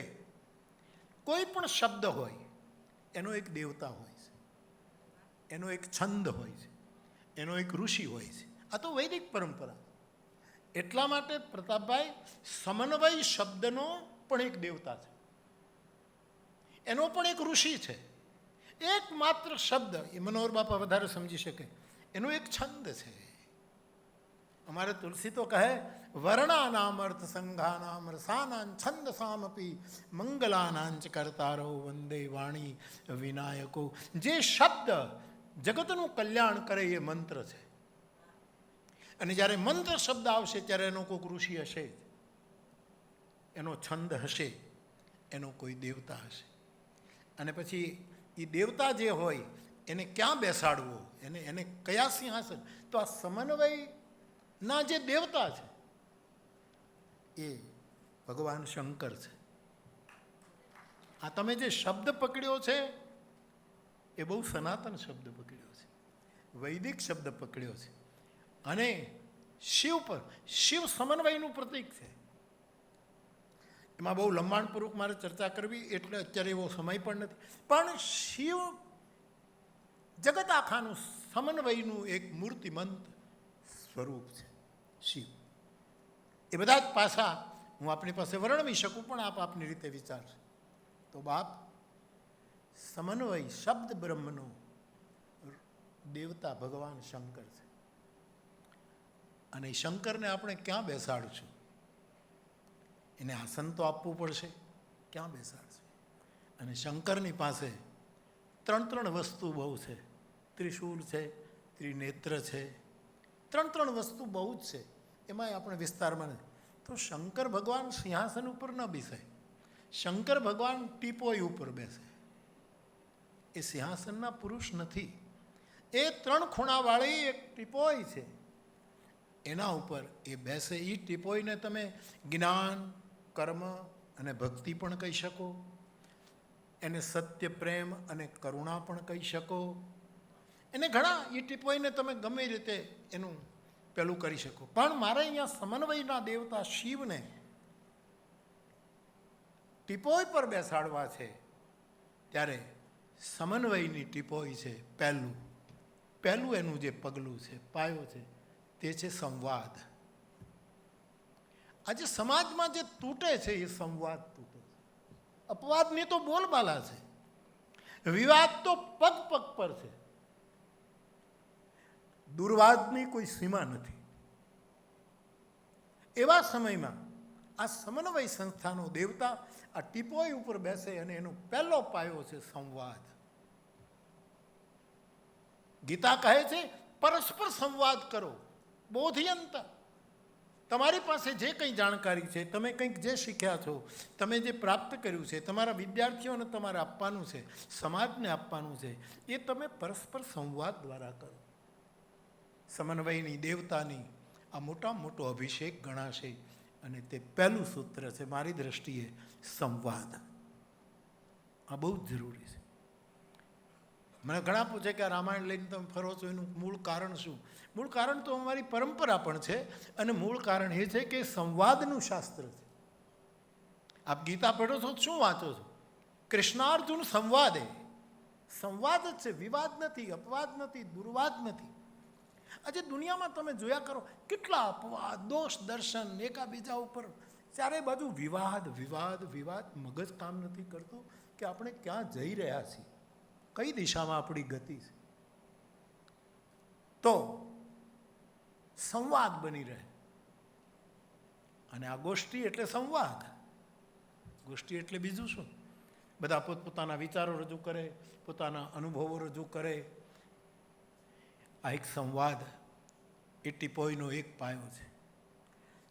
Speaker 3: કોઈ પણ શબ્દ હોય એનો એક દેવતા હોય છે, એનો એક છંદ હોય છે, એનો એક ઋષિ હોય છે. આ તો વૈદિક પરંપરા. એટલા માટે પ્રતાપભાઈ, સમન્વય શબ્દનો પણ એક દેવતા છે, એનો પણ એક ઋષિ છે. એકમાત્ર શબ્દ, એ મનોહર બાપા વધારે સમજી શકે, એનો એક છંદ છે. અમારે તુલસી તો કહે વર્ણાનામ અર્થ સંઘાનામ રસાનાં છંદસામપી મંગલાનાંચ કરતારો વંદે વાણી વિનાયકો. જે શબ્દ જગતનું કલ્યાણ કરે એ મંત્ર છે. અને જ્યારે મંત્ર શબ્દ આવશે ત્યારે એનો કોઈક ઋષિ હશે, એનો છંદ હશે, એનો કોઈ દેવતા હશે. અને પછી એ દેવતા જે હોય એને ક્યાં બેસાડવો, એને કયા સિંહાસન? તો આ સમન્વયના જે દેવતા છે એ ભગવાન શંકર છે. આ તમે જે શબ્દ પકડ્યો છે એ બહુ સનાતન શબ્દ પકડ્યો છે, વૈદિક શબ્દ પકડ્યો છે. અને શિવ સમન્વયનું પ્રતીક છે. એમાં બહુ લંબાણપૂર્વક મારે ચર્ચા કરવી એટલે અત્યારે એવો સમય પણ નથી. પણ શિવ જગત આખાનું સમન્વયનું એક મૂર્તિમંત સ્વરૂપ છે શિવ. એ બધા જ પાસા હું આપણી પાસે વર્ણવી શકું, પણ આપ આપની રીતે વિચારશો. તો બાપ, સમન્વય શબ્દ બ્રહ્મનો દેવતા ભગવાન શંકર છે. અને શંકરને આપણે ક્યાં બેસાડશું? એને આસન તો આપવું પડશે, ક્યાં બેસાડશે? અને શંકરની પાસે ત્રણ વસ્તુ બહુ છે. ત્રિશૂળ છે, ત્રિનેત્ર છે, ત્રણ વસ્તુ બહુ જ છે. એમાંય આપણે વિસ્તારમાં નથી. તો શંકર ભગવાન સિંહાસન ઉપર ન બેસે, શંકર ભગવાન ટીપોઈ ઉપર બેસે. એ સિંહાસનના પુરુષ નથી, એ 3 ખૂણાવાળી એક ટીપોઈ છે, એના ઉપર એ બેસે. એ ટીપોઈને તમે જ્ઞાન, કર્મ અને ભક્તિ પણ કહી શકો, એને સત્ય, પ્રેમ અને કરુણા પણ કહી શકો. એને ઘણા, એ ટીપોઈને તમે ગમે રીતે એનું પેલું કરી શકો. પણ મારે અહીંયા સમન્વયના દેવતા શિવને ટીપોઈ પર બેસાડવા છે, ત્યારે સમન્વયની ટીપોઈ છે. પહેલું એનું જે પગલું છે, પાયો છે, તે છે સંવાદ. આજે સમાજમાં જે તૂટે છે એ સંવાદ તૂટે છે. અપવાદની તો બોલબાલા છે, વિવાદ તો પગ પર છે, દુર્વાદની કોઈ સીમા નથી. એવા સમયમાં આ સમન્વય સંસ્થાનો દેવતા આ ટીપોઈ ઉપર બેસે અને એનો પહેલો પાયો છે સંવાદ. ગીતા કહે છે પરસ્પર સંવાદ કરો, બોધયંત. તમારી પાસે જે કંઈ જાણકારી છે, તમે કંઈક જે શીખ્યા છો, તમે જે પ્રાપ્ત કર્યું છે, તમારા વિદ્યાર્થીઓને તમારે આપવાનું છે, સમાજને આપવાનું છે, એ તમે પરસ્પર સંવાદ દ્વારા કરો. સમન્વયની દેવતાની આ મોટામાં મોટો અભિષેક ગણાશે. અને તે પહેલું સૂત્ર છે મારી દ્રષ્ટિએ, સંવાદ. આ બહુ જ જરૂરી છે. મને ઘણા પૂછે કે આ રામાયણ લઈને તમે ફરો છો, એનું મૂળ કારણ શું? મૂળ કારણ તો અમારી પરંપરા પણ છે, અને મૂળ કારણ એ છે કે સંવાદનું શાસ્ત્ર છે. આપ ગીતા પઢો છો, શું વાંચો છો? કૃષ્ણાર્જુન સંવાદે. સંવાદ જ છે, વિવાદ નથી, અપવાદ નથી, દુર્વાદ નથી. આજે દુનિયામાં તમે જોયા કરો કેટલા અપવાદ, દોષ દર્શન, એકાબીજા ઉપર ચારે બાજુ વિવાદ વિવાદ વિવાદ. મગજ કામ નથી કરતું કે આપણે ક્યાં જઈ રહ્યા છીએ, કઈ દિશામાં આપણી ગતિ છે. તો સંવાદ બની રહે. અને આ ગોષ્ઠી એટલે સંવાદ. ગોષ્ઠી એટલે બીજું શું? બધા પોતપોતાના વિચારો રજૂ કરે, પોતાના અનુભવો રજૂ કરે. આ એક સંવાદ, એ ટીપોઈનો એક પાયો છે.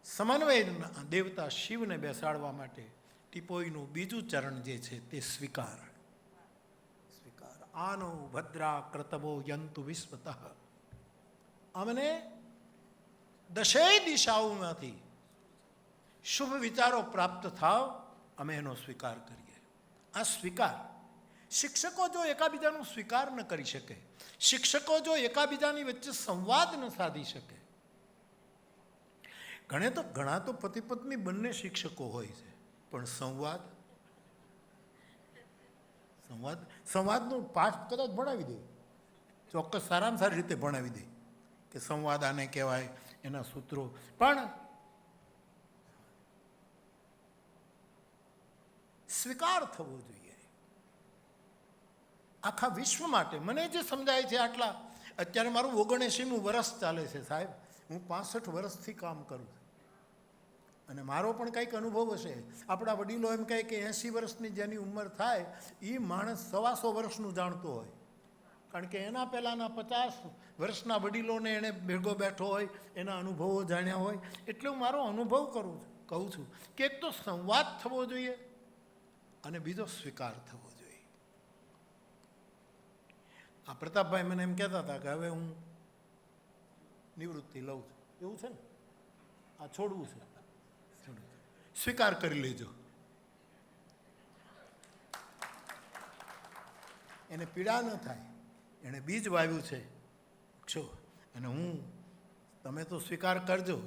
Speaker 3: સમન્વયના દેવતા શિવને બેસાડવા માટે ટીપોઈનું બીજું ચરણ જે છે તે સ્વીકાર. સ્વીકાર. આનો ભદ્રા ક્રતવો યંતુ વિશ્વતઃ. અમને દશેય દિશાઓમાંથી શુભ વિચારો પ્રાપ્ત થાવ, અમે એનો સ્વીકાર કરીએ. આ સ્વીકાર, શિક્ષકો જો એકાબીજાનો સ્વીકાર ન કરી શકે, શિક્ષકો જો એકાબીજાની વચ્ચે સંવાદ ન સાધી શકે, ઘણા તો પતિ પત્ની બંને શિક્ષકો હોય છે, પણ સંવાદનો પાઠ કદાચ ભણાવી દે, ચોક્કસ સારામાં સારી રીતે ભણાવી દે કે સંવાદ આને કહેવાય, એના સૂત્રો, પણ સ્વીકાર થવો જોઈએ આખા વિશ્વ માટે. મને જે સમજાય છે આટલા, અત્યારે મારું 79મું વર્ષ ચાલે છે સાહેબ, હું 65 વર્ષથી કામ કરું છું, અને મારો પણ કંઈક અનુભવ હશે. આપણા વડીલો એમ કહે કે 80 વર્ષની જેની ઉંમર થાય એ માણસ 125 વર્ષનું જાણતો હોય, કારણ કે એના પહેલાંના 50 વર્ષના વડીલોને એણે ભેગો બેઠો હોય, એના અનુભવો જાણ્યા હોય. એટલે હું મારો અનુભવ કહું છું કે એક તો સંવાદ થવો જોઈએ અને બીજો સ્વીકાર થવો જોઈએ. આ પ્રતાપભાઈ મને એમ કહેતા હતા કે હવે હું નિવૃત્તિ લઉં છું, એવું છે ને, આ છોડવું છે, સ્વીકાર કરી લેજો. એને પીડા ન થાય, એણે બીજ વાવ્યું છે છો, અને તમે તો સ્વીકાર કરજો,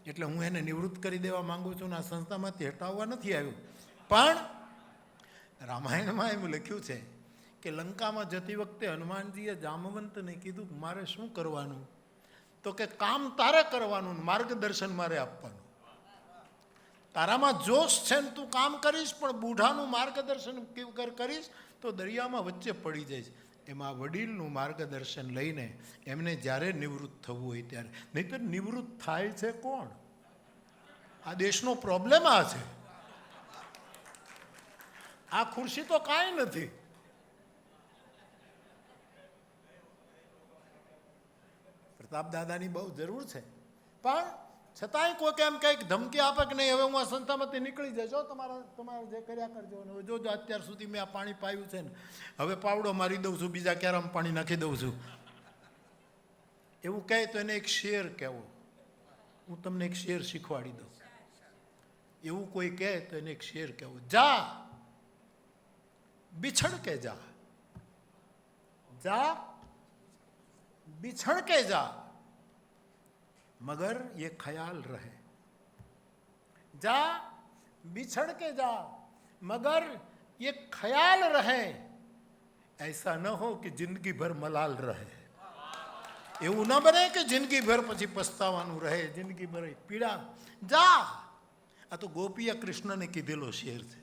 Speaker 3: એટલે હું એને નિવૃત્ત કરી દેવા માંગુ છું, આ સંસ્થામાંથી હટાવવા નથી આવ્યું. પણ રામાયણમાં એમ લખ્યું છે કે લંકામાં જતી વખતે હનુમાનજીએ જામવંતને કીધું મારે શું કરવાનું, તો કે કામ તારે કરવાનું, માર્ગદર્શન મારે આપવાનું. તારામાં જોશ છે ને તું કામ કરીશ, પણ બુઢાનું માર્ગદર્શન કરીશ તો દરિયામાં વચ્ચે પડી જઈશ. એમાં વડીલનું માર્ગદર્શન લઈને એમને જ્યારે નિવૃત્ત થવું હોય ત્યારે, નહીંતર નિવૃત્ત થાય છે કોણ? આ દેશનો પ્રોબ્લેમ આ છે. આ ખુરશી તો કાંઈ નથી. પ્રતાપ દાદાની બહુ જરૂર છે, પણ છતાંય કોઈ એમ કંઈક ધમકી આપે કે નહીં હવે હું આ સંસ્થામાંથી નીકળી જજો, તમારે જે કર્યા કરજો. અને જો અત્યાર સુધી મેં આ પાણી પાયું છે ને, હવે પાવડો મારી દઉં છું, બીજા ક્યારામાં પાણી નાખી દઉં છું, એવું કહે તો એને એક શેર કહેવો. હું તમને એક શેર શીખવાડી દઉં. એવું કોઈ કહે તો એને એક શેર કહેવો, જા बिछड़ के जा, जा बिछड़ के जा मगर ये ख्याल रहे, जा बिछड़ के जा मगर ये ख्याल रहे, ऐसा न हो कि जिंदगी भर मलाल रहे. એવું ન બને કે જિંદગી ભર પછી પસ્તાવાનું રહે, જિંદગી ભર પીડા. જા. આ તો ગોપીએ કૃષ્ણને કીધેલો શેર છે.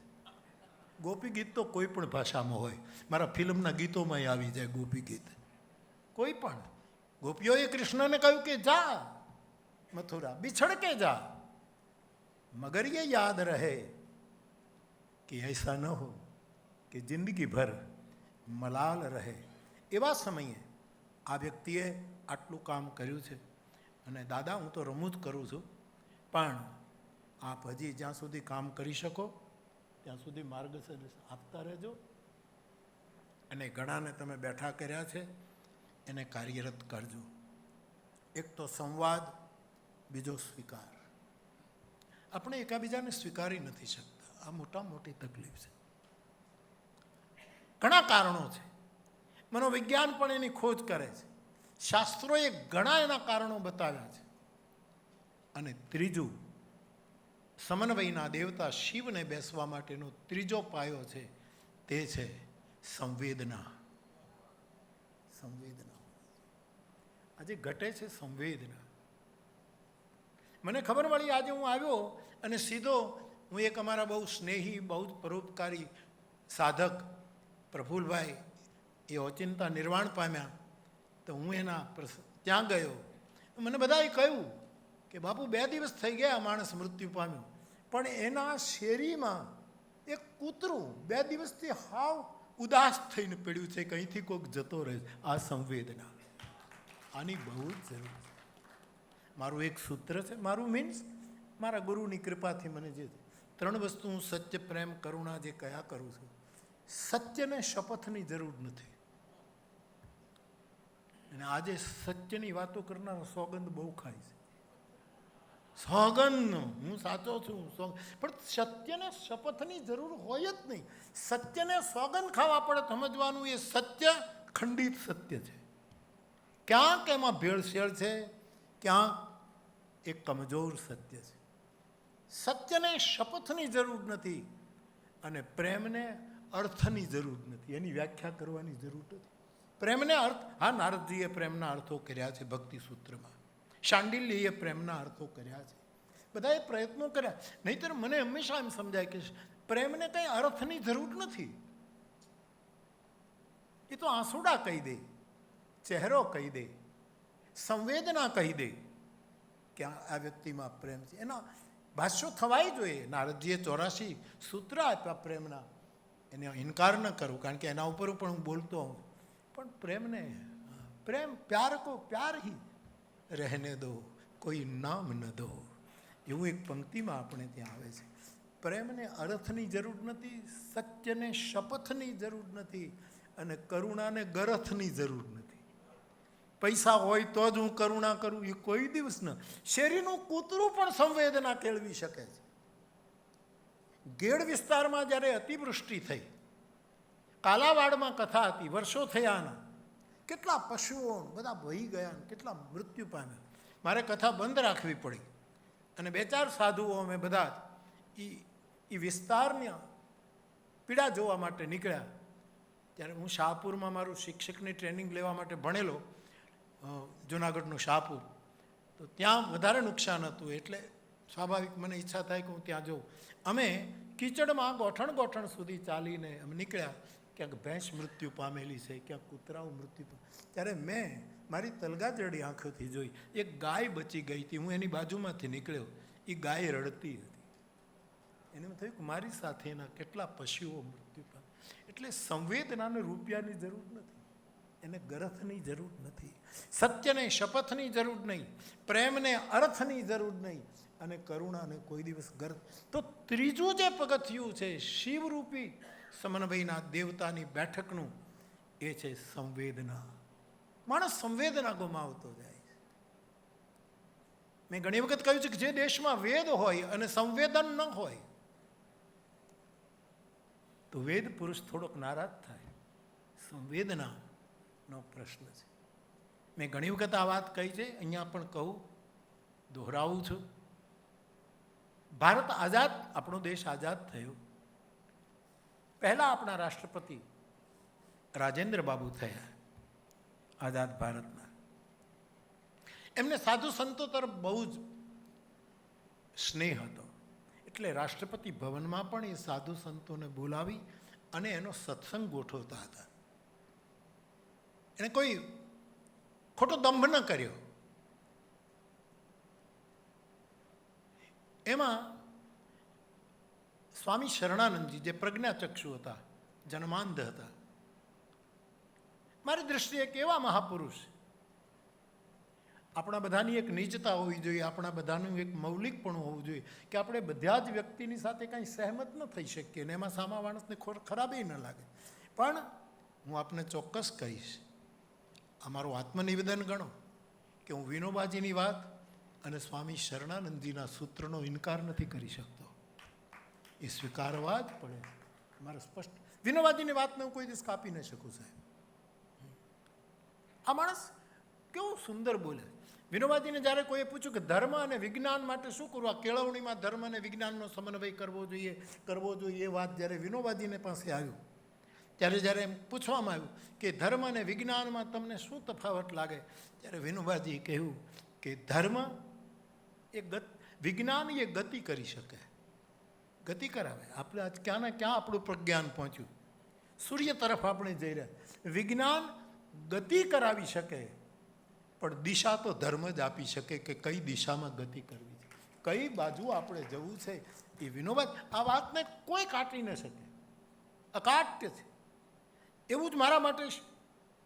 Speaker 3: ગોપી ગીત તો કોઈ પણ ભાષામાં હોય, મારા ફિલ્મના ગીતોમાં આવી જાય ગોપી ગીત, કોઈ પણ. ગોપીઓએ કૃષ્ણને કહ્યું કે જા મથુરા, બિછડ કે જા મગર ये याद रहे कि ऐसा न हो कि जिंदगी भर मलाल રહે. એવા સમયે આ વ્યક્તિએ આટલું કામ કર્યું છે. અને દાદા હું તો રમૂજ કરું છું, પણ આપ હજી જ્યાં સુધી કામ કરી શકો ત્યાં સુધી માર્ગદર્શન આપતા રહેજો. અને ઘણાને તમે બેઠા કર્યા છે એને કાર્યરત કરજો. એક તો સંવાદ, બીજો સ્વીકાર. આપણે એકાબીજાને સ્વીકારી નથી શકતા, આ મોટી તકલીફ છે. ઘણા કારણો છે, મનોવિજ્ઞાન પણ એની ખોજ કરે છે, શાસ્ત્રોએ ઘણા એના કારણો બતાવ્યા છે. અને ત્રીજું, સમન્વયના દેવતા શિવને બેસવા માટેનો ત્રીજો પાયો છે તે છે સંવેદના. સંવેદના આજે ઘટે છે. સંવેદના મને ખબર મળી, આજે હું આવ્યો અને સીધો હું એક અમારા બહુ સ્નેહી, બહુ જ પરોપકારી સાધક પ્રફુલભાઈ એ ઓચિંતા નિર્વાણ પામ્યા, તો હું એના ત્યાં ગયો. મને બધાએ કહ્યું કે બાપુ 2 દિવસ થઈ ગયા માણસ મૃત્યુ પામ્યું, પણ એના શેરીમાં એક કૂતરું 2 દિવસથી હાવ ઉદાસ થઈને પડ્યું છે કે અહીંથી કોઈક જતો રહે. આ સંવેદના, આની બહુ જ જરૂર છે. મારું એક સૂત્ર છે, મારું મીન્સ મારા ગુરુની કૃપાથી મને જે 3 વસ્તુ હું સત્ય, પ્રેમ, કરુણા જે કયા કરું છું, સત્યને શપથની જરૂર નથી. અને આજે સત્યની વાતો કરનાર સોગંદ બહુ ખાય છે. સોગંદ હું સાચો છું, પણ સત્યને શપથની જરૂર હોય જ નહીં. સત્યને સોગંદ ખાવા પડે સમજવાનું એ સત્ય ખંડિત સત્ય છે. ક્યાંક એમાં ભેળસેળ છે, ક્યાંક એક કમજોર સત્ય છે. સત્યને શપથની જરૂર નથી અને પ્રેમને અર્થની જરૂર નથી. એની વ્યાખ્યા કરવાની જરૂર નથી. પ્રેમને અર્થ, હા, નારદજીએ પ્રેમના અર્થો કર્યા છે ભક્તિ સૂત્રમાં, શાંડિલ્યએ પ્રેમના અર્થો કર્યા છે, બધાએ પ્રયત્નો કર્યા. નહીંતર મને હંમેશા એમ સમજાય કે પ્રેમને કંઈ અર્થની જરૂર નથી. એ તો આંસુડા કહી દે, ચહેરો કહી દે, સંવેદના કહી દે કે આ વ્યક્તિમાં પ્રેમ છે. એના ભાષ્યો થવાય જોઈએ. નારદજીએ 84 સૂત્ર આપ્યા પ્રેમના, એને ઇનકાર ન કરું, કારણ કે એના ઉપર પણ હું બોલતો હોઉં. પણ પ્રેમને, પ્રેમ પ્યાર કો પ્યાર હી રહેને દો, કોઈ નામ ન દો, એવું એક પંક્તિમાં આપણે ત્યાં આવે છે. પ્રેમને અર્થની જરૂર નથી, સત્યને શપથની જરૂર નથી અને કરુણાને ગરથની જરૂર નથી. પૈસા હોય તો જ હું કરુણા કરું એ કોઈ દિવસ ન. શેરીનું કૂતરું પણ સંવેદના કેળવી શકે છે. ગેડ વિસ્તારમાં જ્યારે અતિવૃષ્ટિ થઈ, કાલાવાડમાં કથા હતી, વર્ષો થયાના, કેટલા પશુઓ બધા વહી ગયા, કેટલા મૃત્યુ પામ્યા. મારે કથા બંધ રાખવી પડી અને 2-4 સાધુઓ અમે બધા એ વિસ્તારની પીડા જોવા માટે નીકળ્યા. ત્યારે હું શાહપુરમાં મારું શિક્ષકની ટ્રેનિંગ લેવા માટે ભણેલો, જુનાગઢનું શાહપુર, તો ત્યાં વધારે નુકસાન હતું. એટલે સ્વાભાવિક મને ઈચ્છા થાય કે હું ત્યાં જઉં. અમે કીચડમાં ગોઠણ સુધી ચાલીને અમે નીકળ્યા. ક્યાંક ભેંસ મૃત્યુ પામેલી છે, ક્યાંક કૂતરાઓ મૃત્યુ. ત્યારે મેં મારી તલગાજરડી આંખોથી જોઈ એક ગાય બચી ગઈ હતી. હું એની બાજુમાંથી નીકળ્યો, એ ગાય રડતી હતી. એને એમ થયું કે મારી સાથે એના કેટલા પશુઓ મૃત્યુ પામે. એટલે સંવેદનાને રૂપિયાની જરૂર નથી, એને ગરથની જરૂર નથી, સત્યને શપથની જરૂર નહીં, પ્રેમને અર્થની જરૂર નહીં અને કરુણાને કોઈ દિવસ ગરથ. તો ત્રીજું જે પગથિયું છે શિવરૂપી સમન્વયના દેવતાની બેઠકનું, એ છે સંવેદના. માણસ સંવેદના ગુમાવતો જાય છે. મેં ઘણી વખત કહ્યું છે કે જે દેશમાં વેદ હોય અને સંવેદન ન હોય તો વેદ પુરુષ થોડોક નારાજ થાય. સંવેદનાનો પ્રશ્ન છે. મેં ઘણી વખત આ વાત કહી છે, અહીંયા પણ કહું, દોહરાવું છું. ભારત આઝાદ, આપણો દેશ આઝાદ થયો, પહેલા આપણા રાષ્ટ્રપતિ રાજેન્દ્ર બાબુ થયા આઝાદ ભારતના. એમને સાધુ સંતો તરફ બહુ જ સ્નેહ હતો. એટલે રાષ્ટ્રપતિ ભવનમાં પણ એ સાધુ સંતોને બોલાવી અને એનો સત્સંગ ગોઠવતા હતા. એને કોઈ ખોટો દંભ ન કર્યો. એમાં સ્વામી શરણાનંદજી, જે પ્રજ્ઞાચક્ષુ હતા, જન્માંધ હતા, મારી દ્રષ્ટિએ એક એવા મહાપુરુષ. આપણા બધાની એક નીચતા હોવી જોઈએ, આપણા બધાનું એક મૌલિકપણું હોવું જોઈએ કે આપણે બધા જ વ્યક્તિની સાથે કાંઈ સહેમત ન થઈ શકીએ ને એમાં સામા માણસને ખરાબી ન લાગે. પણ હું આપને ચોક્કસ કહીશ, અમારું આત્મનિવેદન ગણો કે હું વિનોબાજીની વાત અને સ્વામી શરણાનંદજીના સૂત્રનો ઇનકાર નથી કરી શકતો. એ સ્વીકારવા જ પડે. મારે સ્પષ્ટ વિનોબાજીની વાતને હું કોઈ દિવસ કાપી ન શકું સાહેબ. આ માણસ કેવું સુંદર બોલે. વિનોબાજીને જ્યારે કોઈએ પૂછ્યું કે ધર્મ અને વિજ્ઞાન માટે શું કરવું, આ કેળવણીમાં ધર્મ અને વિજ્ઞાનનો સમન્વય કરવો જોઈએ, એ વાત જ્યારે વિનોબાજીને પાસે આવ્યું, ત્યારે જ્યારે એમ પૂછવામાં આવ્યું કે ધર્મ અને વિજ્ઞાનમાં તમને શું તફાવત લાગે, ત્યારે વિનોબાજીએ કહ્યું કે ધર્મ એ વિજ્ઞાન એ ગતિ કરી શકે, ગતિ કરાવે. આપણે આજ ક્યાં ને ક્યાં આપણું પ્રજ્ઞાન પહોંચ્યું, સૂર્ય તરફ આપણે જઈ રહ્યા. વિજ્ઞાન ગતિ કરાવી શકે, પણ દિશા તો ધર્મ જ આપી શકે કે કઈ દિશામાં ગતિ કરવી છે, કઈ બાજુ આપણે જવું છે. એ વિનોબા આ વાતને કોઈ કાઢી ન શકે, અકાટ્ય છે. એવું જ મારા માટે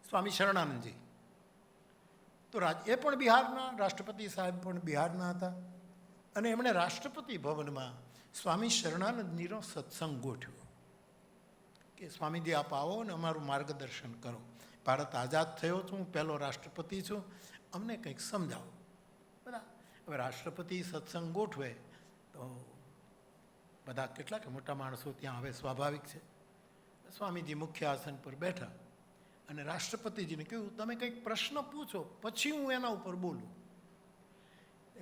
Speaker 3: સ્વામી શરણાનંદજી તો એ પણ બિહારના રાષ્ટ્રપતિ સાહેબ પણ બિહારના હતા. અને એમણે રાષ્ટ્રપતિ ભવનમાં સ્વામી શરણાનંદજીનો સત્સંગ ગોઠવ્યો કે સ્વામીજી આપ આવો ને અમારું માર્ગદર્શન કરો. ભારત આઝાદ થયો છું, હું પહેલો રાષ્ટ્રપતિ છું, અમને કંઈક સમજાવો. બધા હવે રાષ્ટ્રપતિ સત્સંગ ગોઠવે તો બધા કેટલાક મોટા માણસો ત્યાં આવે, સ્વાભાવિક છે. સ્વામીજી મુખ્ય આસન પર બેઠા અને રાષ્ટ્રપતિજીને કહ્યું તમે કંઈક પ્રશ્ન પૂછો પછી હું એના ઉપર બોલું.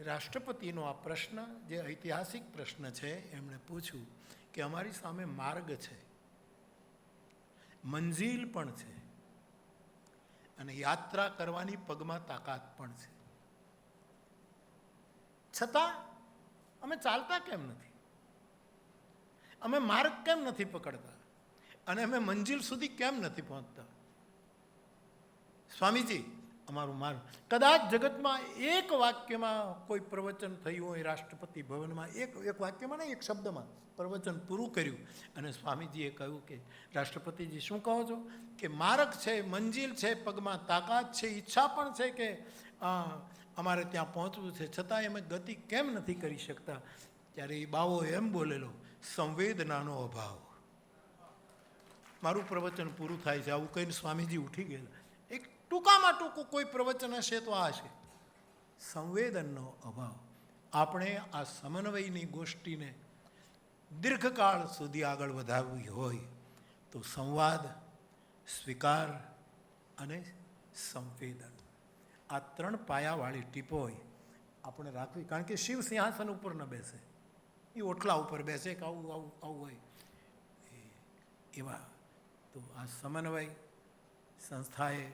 Speaker 3: રાષ્ટ્રપતિનો આ પ્રશ્ન જે ઐતિહાસિક પ્રશ્ન છે એમણે પૂછ્યું કે અમારી સામે માર્ગ છે, મંજિલ પણ છે અને યાત્રા કરવાની પગમાં તાકાત પણ છે, છતાં અમે ચાલતા કેમ નથી? અમે માર્ગ કેમ નથી પકડતા? અને અમે મંજિલ સુધી કેમ નથી પહોંચતા? સ્વામીજી અમારું માર્ગ. કદાચ જગતમાં એક વાક્યમાં કોઈ પ્રવચન થયું હોય રાષ્ટ્રપતિ ભવનમાં, એક વાક્યમાં નહીં, એક શબ્દમાં પ્રવચન પૂરું કર્યું અને સ્વામીજીએ કહ્યું કે રાષ્ટ્રપતિજી શું કહો છો? કે માર્ગ છે, મંજિલ છે, પગમાં તાકાત છે, ઈચ્છા પણ છે કે અમારે ત્યાં પહોંચવું છે, છતાં અમે ગતિ કેમ નથી કરી શકતા? ત્યારે એ બાવો એમ બોલેલો, સંવેદનાનો અભાવ. મારું પ્રવચન પૂરું થાય છે આવું કહીને સ્વામીજી ઉઠી ગયેલા. એક ટૂંકામાં ટૂંકું કોઈ પ્રવચન હશે તો આ છે, સંવેદનનો અભાવ. આપણે આ સમન્વયની ગોષ્ઠીને દીર્ઘકાળ સુધી આગળ વધારવી હોય તો સંવાદ, સ્વીકાર અને સંવેદન, આ 3 પાયાવાળી ટીપોય આપણે રાખવી. કારણ કે શિવ સિંહાસન ઉપર ન બેસે, એ ઓટલા ઉપર બેસે કે આવું આવું આવું હોય એવા. તો આ સમન્વય સંસ્થાએ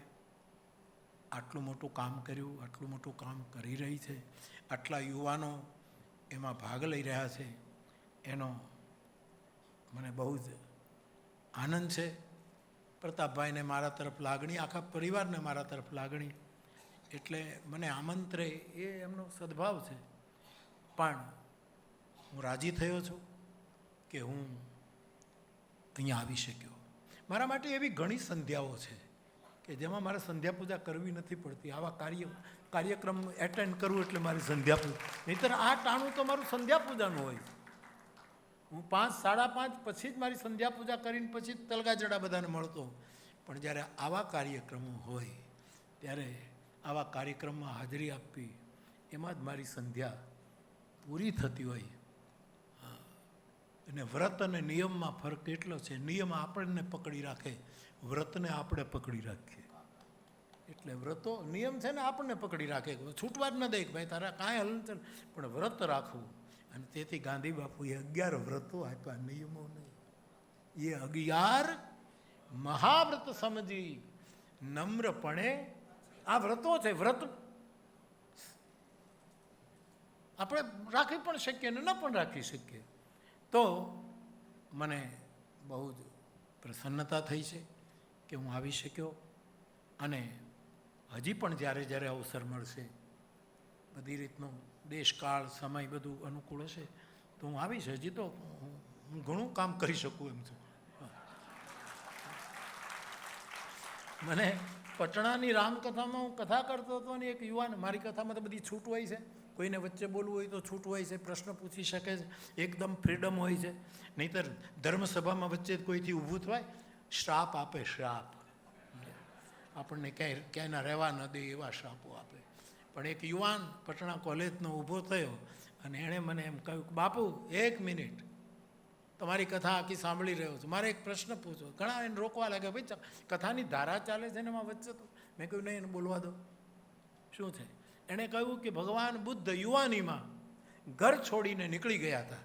Speaker 3: આટલું મોટું કામ કર્યું, આટલું મોટું કામ કરી રહી છે, આટલા યુવાનો એમાં ભાગ લઈ રહ્યા છે, એનો મને બહુ જ આનંદ છે. પ્રતાપભાઈને મારા તરફ લાગણી, આખા પરિવારને મારા તરફ લાગણી, એટલે મને આમંત્રે એ એમનો સદભાવ છે. પણ હું રાજી થયો છું કે હું અહીંયા આવી શક્યો. મારા માટે એવી ઘણી સંધ્યાઓ છે કે જેમાં મારે સંધ્યા પૂજા કરવી નથી પડતી. આવા કાર્યક્રમ એટેન્ડ કરવું એટલે મારી સંધ્યા પૂજા, નહીંતર આ ટાણું તો મારું સંધ્યા પૂજાનું હોય. હું 5, 5:30 પછી જ મારી સંધ્યા પૂજા કરીને પછી જ તલગાજડા બધાને મળતો. પણ જ્યારે આવા કાર્યક્રમો હોય ત્યારે આવા કાર્યક્રમમાં હાજરી આપવી, એમાં જ મારી સંધ્યા પૂરી થતી હોય. અને વ્રત અને નિયમમાં ફરક એટલો છે, નિયમ આપણને પકડી રાખે, વ્રતને આપણે પકડી રાખીએ. એટલે વ્રતો, નિયમ છે ને આપણને પકડી રાખે, છૂટવા જ ન દે કે ભાઈ તારા કાંઈ હલનચલન, પણ વ્રત રાખવું. અને તેથી ગાંધી બાપુએ 11 વ્રતો આપ્યા, નિયમો નહીં. એ 11 મહાવ્રત સમજી નમ્રપણે આ વ્રતો છે. વ્રત આપણે રાખી પણ શકીએ ને ન પણ રાખી શકીએ. તો મને બહુ જ પ્રસન્નતા થઈ છે કે હું આવી શક્યો. અને હજી પણ જ્યારે જ્યારે અવસર મળશે, બધી રીતનો દેશકાળ સમય બધું અનુકૂળ હશે તો હું આવીશ. હજી તો હું ઘણું કામ કરી શકું એમ છું. મને પટણાની રામકથામાં હું કથા કરતો હતો ને એક યુવાન, મારી કથામાં તો બધી છૂટ હોય છે, કોઈને વચ્ચે બોલવું હોય તો છૂટ હોય છે, પ્રશ્ન પૂછી શકે છે, એકદમ ફ્રીડમ હોય છે. નહીંતર ધર્મસભામાં વચ્ચે કોઈથી ઊભું થવાય, શ્રાપ આપે, શ્રાપ આપણને ક્યાંયના રહેવા ન દે એવા શ્રાપો આપે. પણ એક યુવાન પટણા કોલેજનો ઊભો થયો અને એણે મને એમ કહ્યું કે બાપુ 1 મિનિટ, તમારી કથા આખી સાંભળી રહ્યો છું, મારે એક પ્રશ્ન પૂછો. ઘણા એને રોકવા લાગ્યા, ભાઈ કથાની ધારા ચાલે છે ને એમાં વચ્ચે તો. મેં કહ્યું નહીં, એને બોલવા દો. શું છે? એણે કહ્યું કે ભગવાન બુદ્ધ યુવાનીમાં ઘર છોડીને નીકળી ગયા હતા,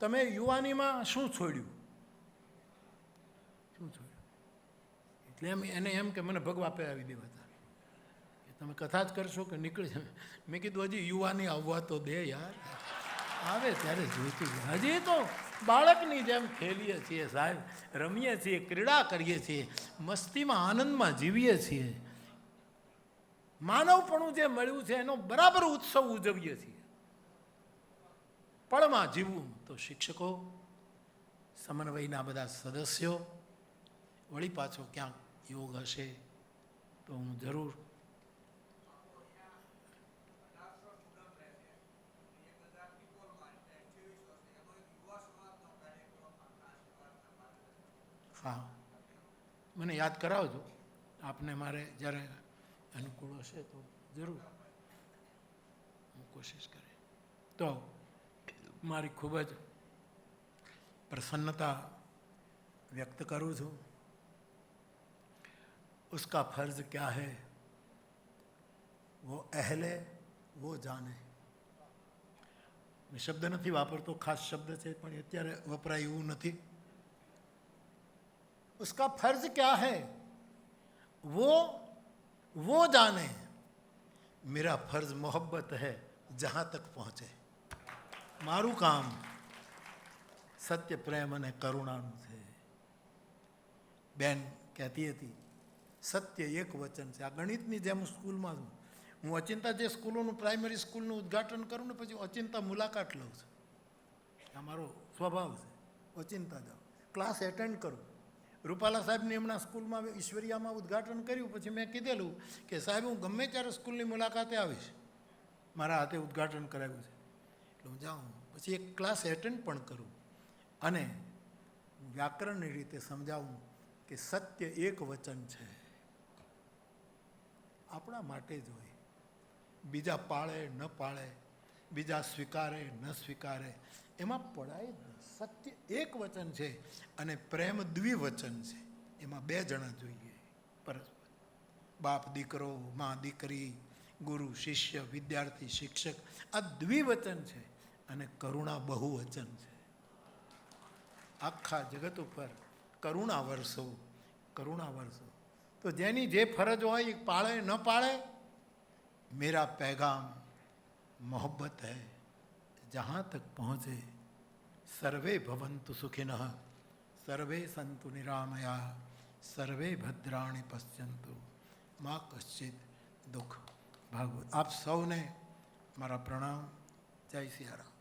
Speaker 3: તમે યુવાનીમાં શું છોડ્યું? શું છોડ્યું? એટલે એને એમ કે મને ભગવા પહેરાવી દેવા હતા કે તમે કથા જ કરશો કે નીકળી જાય. મેં કીધું હજી યુવાની આવવા તો દે યાર, આવે ત્યારે જોઈતું. હજી તો બાળકની જેમ ખેલીએ છીએ સાહેબ, રમીએ છીએ, ક્રીડા કરીએ છીએ, મસ્તીમાં આનંદમાં જીવીએ છીએ. માનવપણું જે મળ્યું છે એનો બરાબર ઉત્સવ ઉજવીએ છીએ. પળમાં જીવવું. તો શિક્ષકો, સમન્વયના બધા સદસ્યો, વળી પાછો ક્યાંક યોગ હશે તો હું જરૂર. યાદ કરાવજો. આપને મારે જ્યારે અનુકૂળ હશે તો જરૂર હું કોશિશ કરે. તો મારી ખૂબ જ પ્રસન્નતા વ્યક્ત કરું છું. उसका फर्ज क्या है वो अहले वो जाने. મેં શબ્દ નથી વાપરતો, ખાસ શબ્દ છે પણ અત્યારે વપરાય એવું નથી. उसका फर्ज क्या है वो जाने. मेरा फर्ज मोहब्बत है जहाँ तक पहुँचे. મારું કામ સત્ય, પ્રેમ અને કરુણાનું છે. બેન કહેતી હતી સત્ય એક વચન છે. આ ગણિતની જેમ સ્કૂલમાં હું અચિંતા જે સ્કૂલોનું પ્રાઇમરી સ્કૂલનું ઉદ્ઘાટન કરું ને પછી અચિંતા મુલાકાત લઉં છું. આ મારો સ્વભાવ છે. અચિંતા જાઉં, ક્લાસ એટેન્ડ કરું. રૂપાલા સાહેબની હમણાં સ્કૂલમાં ઈશ્વરિયામાં ઉદ્ઘાટન કર્યું પછી મેં કીધેલું કે સાહેબ હું ગમે ત્યારે સ્કૂલની મુલાકાતે આવીશ, મારા હાથે ઉદ્ઘાટન કરાવ્યું છે એટલે હું જાઉં. પછી એક ક્લાસ એટેન્ડ પણ કરું અને વ્યાકરણની રીતે સમજાવું કે સત્ય એક વચન છે, આપણા માટે જ હોય. બીજા પાળે ન પાળે, બીજા સ્વીકારે ન સ્વીકારે, એમાં પડાય જ નહીં. સત્ય એક વચન છે અને પ્રેમ દ્વિવચન છે. એમાં બે જણા જોઈએ પરસ્પર. બાપ દીકરો, મા દીકરી, ગુરુ શિષ્ય, વિદ્યાર્થી શિક્ષક, આ દ્વિવચન છે. અને કરુણા બહુવચન છે. આખા જગત ઉપર કરુણા વરસો, કરુણા વરસો. તો જેની જે ફરજ હોય એ પાળે ન પાળે, मेरा पैगाम मोहब्बत है जहाँ तक पहुँचे. सर्वे भवन्तु सुखिनः, सर्वे सन्तु निरामया, सर्वे भद्राणि पश्यन्तु माँ कश्चित् दुख. ભાગવત. આપ સૌને મારા પ્રણામ. જય સિયારામ.